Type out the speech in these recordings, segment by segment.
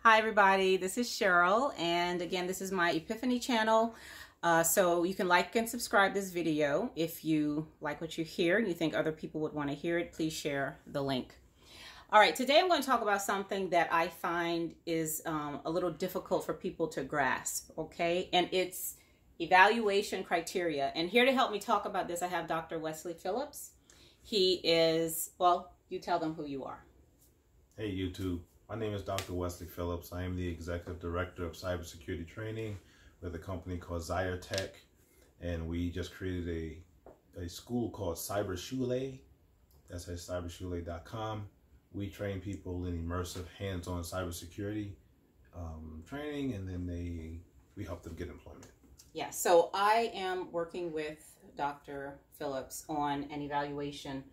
Hi everybody, this is Cheryl, and again this is my Ypifany channel. So you can like and subscribe this video. If you like what you hear and you think other people would want to hear it, please share the link. All right, today I'm going to talk about something that I find is a little difficult for people to grasp, okay? And it's evaluation criteria. And here to help me talk about this, I have Dr. Wesley Phillips. He is, well, you tell them who you are. Hey YouTube, my name is Dr. Wesley Phillips. I am the Executive Director of Cybersecurity Training with a company called Tech, and we just created a school called CyberShule. That's at cybershule.com. We train people in immersive, hands-on cybersecurity training, and then we help them get employment. Yeah, so I am working with Dr. Phillips on an evaluation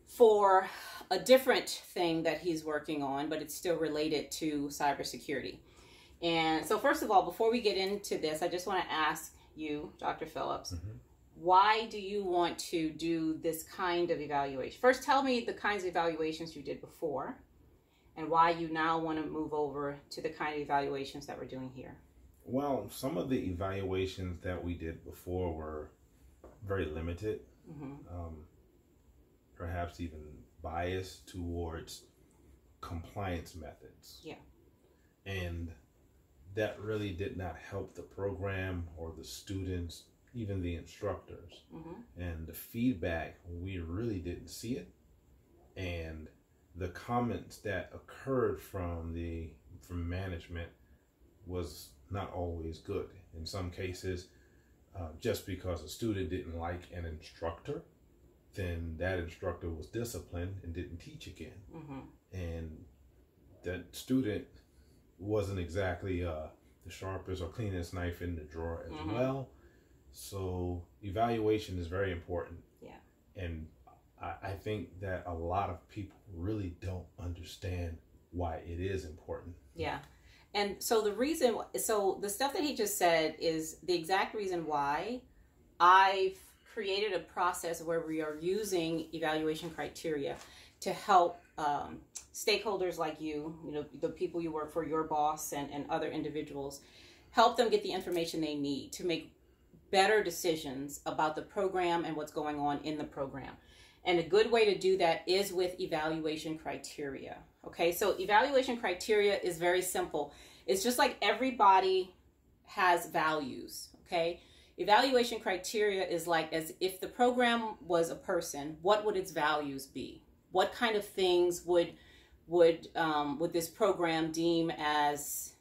for a different thing that he's working on, but it's still related to cybersecurity. And so first of all, before we get into this, I just want to ask you, Dr. Phillips, why do you want to do this kind of evaluation? First, tell me the kinds of evaluations you did before and why you now want to move over to the kind of evaluations that we're doing here. Well, some of the evaluations that we did before were very limited. Perhaps even biased towards compliance methods. Yeah. And that really did not help the program or the students, even the instructors. And the feedback, we really didn't see it. And the comments that occurred from management was not always good. In some cases, just because a student didn't like an instructor, then that instructor was disciplined and didn't teach again. And that student wasn't exactly the sharpest or cleanest knife in the drawer as well. So evaluation is very important. Yeah. And I think that a lot of people really don't understand why it is important. Yeah. And so the stuff that he just said is the exact reason why I've created a process where we are using evaluation criteria to help stakeholders like you know, the people you work for, your boss and other individuals, help them get the information they need to make better decisions about the program and what's going on in the program. And a good way to do that is with evaluation criteria. Okay, so evaluation criteria is very simple. It's just like everybody has values, okay? Evaluation criteria is like as if the program was a person, what would its values be? What kind of things would this program deem as,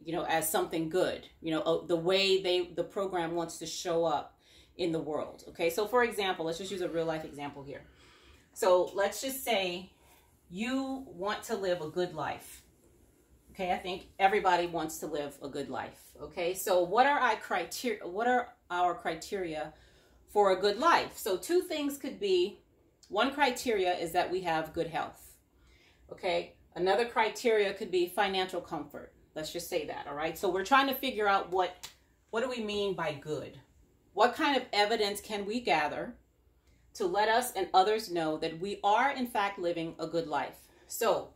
you know, as something good? You know, the way the program wants to show up in the world. Okay, so for example, let's just use a real life example here. So let's just say you want to live a good life. Okay, I think everybody wants to live a good life. Okay, so what are our criteria for a good life? So two things could be, one criteria is that we have good health. Okay, another criteria could be financial comfort. Let's just say that, all right? So we're trying to figure out what do we mean by good? What kind of evidence can we gather to let us and others know that we are in fact living a good life? So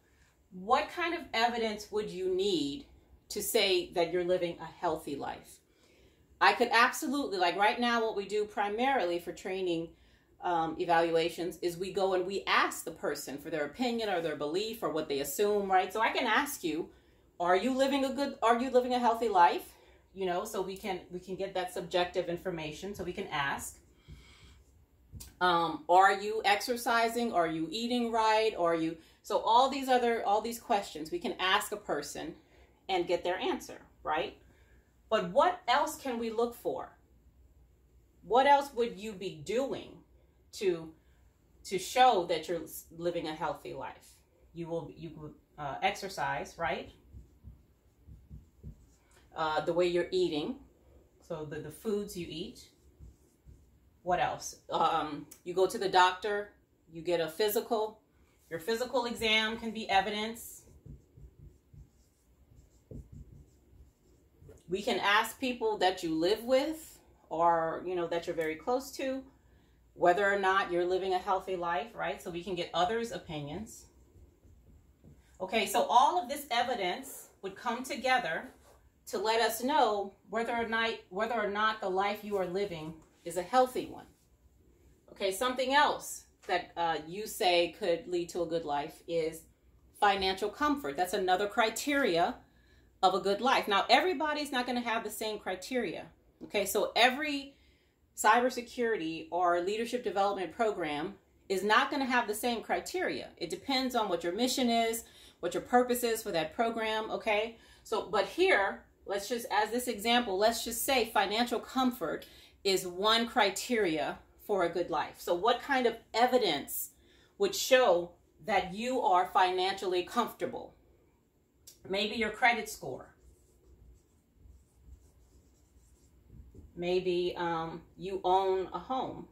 what kind of evidence would you need to say that you're living a healthy life? I could absolutely, like right now, what we do primarily for training evaluations is we go and we ask the person for their opinion or their belief or what they assume, right? So I can ask you, are you living a healthy life? You know, so we can get that subjective information, so we can ask. Are you exercising? Are you eating right? So all these questions we can ask a person and get their answer, right? But what else can we look for? What else would you be doing to show that you're living a healthy life? You would exercise, right? The way you're eating, so the foods you eat. What else? You go to the doctor, you get a physical. Your physical exam can be evidence. We can ask people that you live with or, you know, that you're very close to, whether or not you're living a healthy life, right? So we can get others' opinions. Okay, so all of this evidence would come together to let us know whether or not the life you are living is a healthy one. Okay, something else that you say could lead to a good life is financial comfort. That's another criteria of a good life. Now, everybody's not going to have the same criteria. Okay, so every cybersecurity or leadership development program is not going to have the same criteria. It depends on what your mission is, what your purpose is for that program. Okay, so but here, let's just, as this example, let's just say financial comfort is one criteria for a good life. So what kind of evidence would show that you are financially comfortable? Maybe your credit score. Maybe you own a home,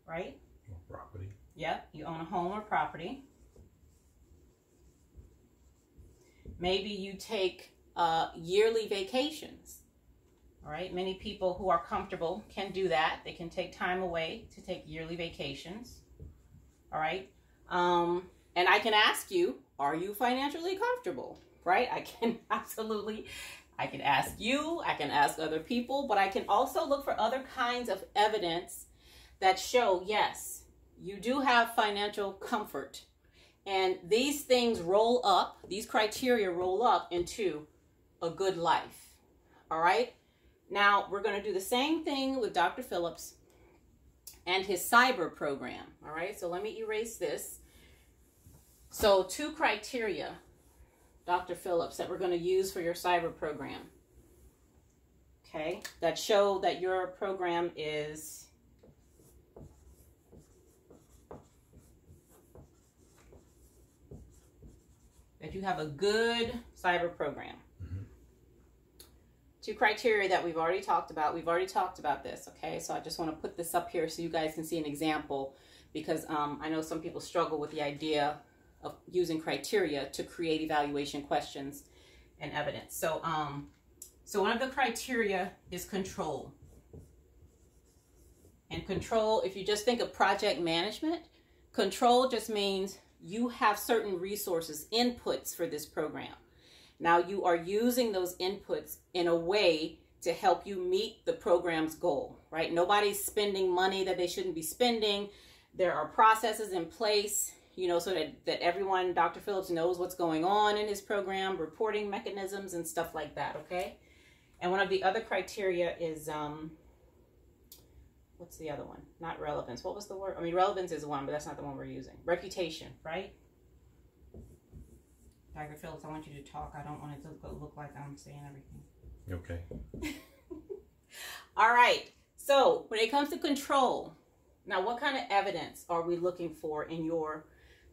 right? Or property. Yep, you own a home or property. Maybe you take yearly vacations. All right, many people who are comfortable can do that. They can take time away to take yearly vacations. All right, and I can ask you, are you financially comfortable? Right, I can absolutely. I can ask you, I can ask other people, but I can also look for other kinds of evidence that show, yes, you do have financial comfort. And these things roll up, these criteria roll up into a good life. All right. Now, we're going to do the same thing with Dr. Phillips and his cyber program. All right. So let me erase this. So 2 criteria, Dr. Phillips, that we're going to use for your cyber program. Okay. That show that your program is that you have a good cyber program. 2 criteria that we've already talked about. We've already talked about this, okay? So I just want to put this up here so you guys can see an example, because I know some people struggle with the idea of using criteria to create evaluation questions and evidence. So, so one of the criteria is control. And control, if you just think of project management, control just means you have certain resources, inputs for this program. Now you are using those inputs in a way to help you meet the program's goal, right? Nobody's spending money that they shouldn't be spending. There are processes in place, you know, so that everyone, Dr. Phillips, knows what's going on in his program, reporting mechanisms and stuff like that, okay? And one of the other criteria is, what's the other one? Not relevance. What was the word? I mean, relevance is one, but that's not the one we're using. Reputation, right? Dr. Phillips, I want you to talk. I don't want it to look like I'm saying everything. Okay. All right. So when it comes to control, now what kind of evidence are we looking for in your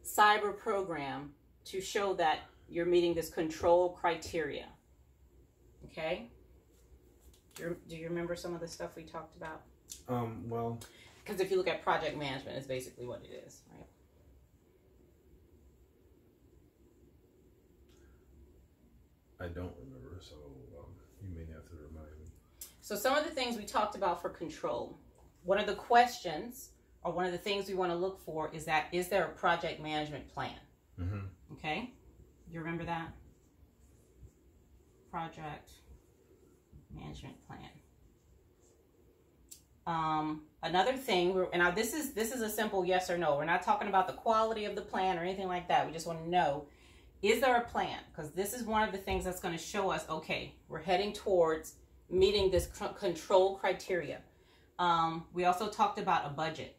cyber program to show that you're meeting this control criteria? Okay. Do you remember some of the stuff we talked about? Well, because if you look at project management, it's basically what it is, right? I don't remember, so you may have to remind me. So some of the things we talked about for control, one of the questions or one of the things we want to look for is that, is there a project management plan? Mm-hmm. Okay. You remember that? Project management plan. Another thing, and now this is a simple yes or no. We're not talking about the quality of the plan or anything like that. We just want to know, is there a plan? Because this is one of the things that's going to show us, okay, we're heading towards meeting this control criteria. We also talked about a budget,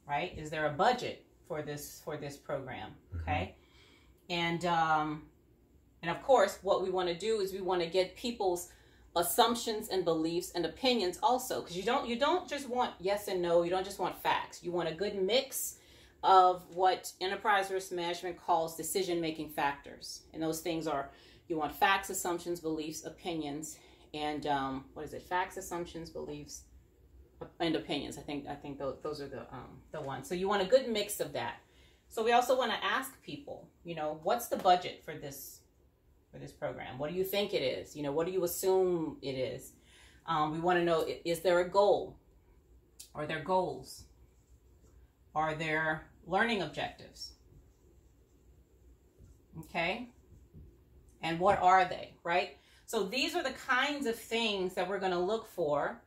right? Is there a budget for this program? Okay, and of course, what we want to do is we want to get people's assumptions and beliefs and opinions also, because you don't just want yes and no. You don't just want facts. You want a good mix of what enterprise risk management calls decision-making factors. And those things are, you want facts, assumptions, beliefs, opinions, and what is it? Facts, assumptions, beliefs, and opinions. I think those are the ones. So you want a good mix of that. So we also want to ask people, you know, what's the budget for this program? What do you think it is? You know, what do you assume it is? We want to know, is there a goal? Are there goals? Are there learning objectives? Okay. And what are they, right? So these are the kinds of things that we're going to look for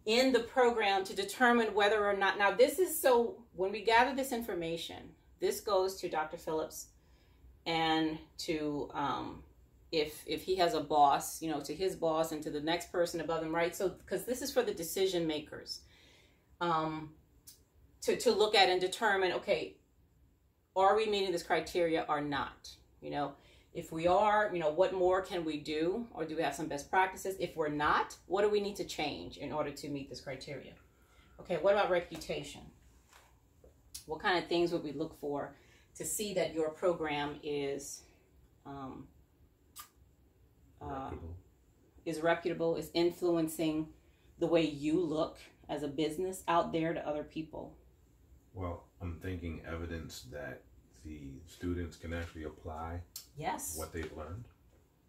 in the program to determine whether or not. Now, this is so, when we gather this information, this goes to Dr. Phillips and to, if he has a boss, you know, to his boss and to the next person above him, right? So, because this is for the decision makers, to look at and determine, okay, are we meeting this criteria or not? You know, if we are, you know, what more can we do? Or do we have some best practices? If we're not, what do we need to change in order to meet this criteria? Okay, what about reputation? What kind of things would we look for to see that your program is reputable, is influencing the way you look as a business out there to other people? Well, I'm thinking evidence that the students can actually apply what they've learned.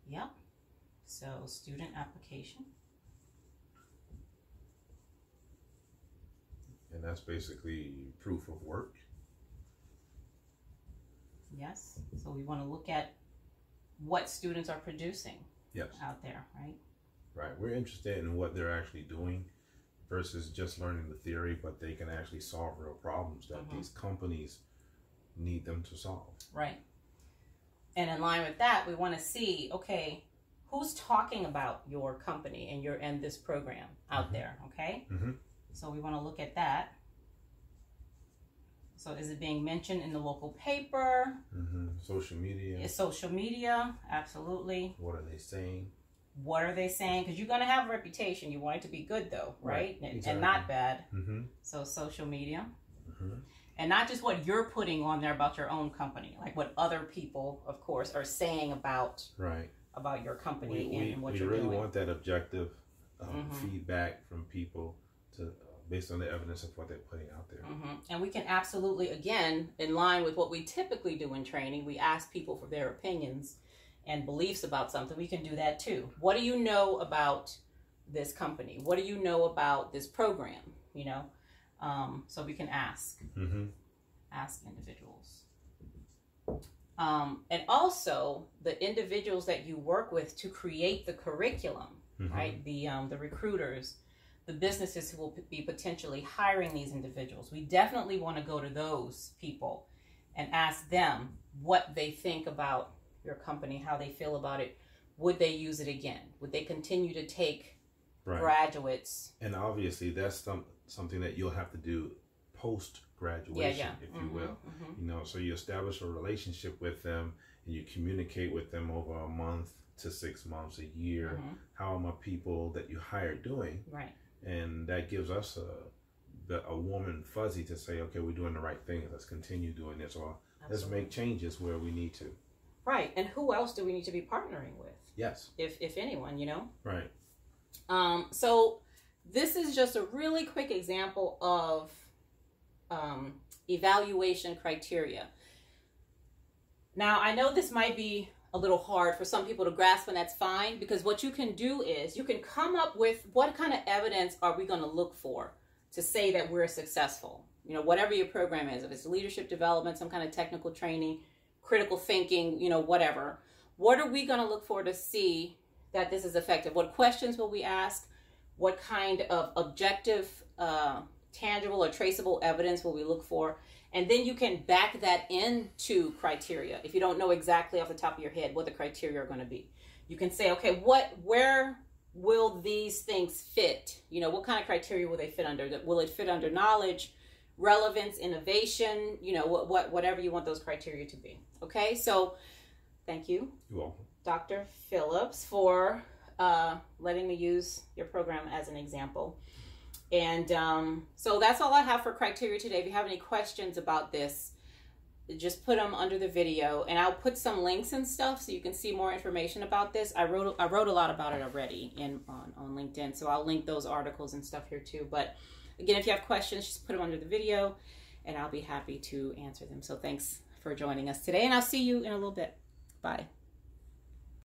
Yeah. So student application. And that's basically proof of work. Yes. So we want to look at what students are producing out there, right? Right. We're interested in what they're actually doing versus just learning the theory, but they can actually solve real problems that these companies need them to solve. Right. And in line with that, we want to see, okay, who's talking about your company and this program out there, okay? So we want to look at that. So is it being mentioned in the local paper? Social media. It's social media, absolutely. What are they saying? What are they saying? Because you're going to have a reputation. You want it to be good, though, right? And not bad. So social media. And not just what you're putting on there about your own company, like what other people, of course, are saying about your company and what you're doing. We really want that objective feedback from people to based on the evidence of what they're putting out there. And we can absolutely, again, in line with what we typically do in training, we ask people for their opinions and beliefs about something. We can do that too. What do you know about this company? What do you know about this program? You know, so we can ask individuals. And also the individuals that you work with to create the curriculum, right? The recruiters, the businesses who will be potentially hiring these individuals. We definitely want to go to those people and ask them what they think about your company, how they feel about it. Would they use it again? Would they continue to take graduates? And obviously that's something that you'll have to do post-graduation, if you will. You know, so you establish a relationship with them and you communicate with them over a month to 6 months, a year. How are my people that you hire doing? Right. And that gives us a warm and fuzzy to say, okay, we're doing the right thing. Let's continue doing this, or let's make changes where we need to. Right. And who else do we need to be partnering with? Yes. If anyone, you know? Right. So this is just a really quick example of evaluation criteria. Now, I know this might be a little hard for some people to grasp, and that's fine, because what you can do is you can come up with what kind of evidence are we going to look for to say that we're successful. You know, whatever your program is, if it's leadership development, some kind of technical training, critical thinking, you know, whatever. What are we going to look for to see that this is effective? What questions will we ask? What kind of objective, tangible or traceable evidence will we look for? And then you can back that into criteria. If you don't know exactly off the top of your head what the criteria are going to be, you can say, okay, where will these things fit? You know, what kind of criteria will they fit under? Will it fit under knowledge, relevance, innovation? You know, whatever you want those criteria to be. Okay, so thank you. You're welcome. Dr. Phillips, for letting me use your program as an example. And so that's all I have for criteria today. If you have any questions about this, just put them under the video, and I'll put some links and stuff so you can see more information about this. I wrote a lot about it already on LinkedIn, so I'll link those articles and stuff here too. But again, if you have questions, just put them under the video, and I'll be happy to answer them. So thanks for joining us today, and I'll see you in a little bit. Bye.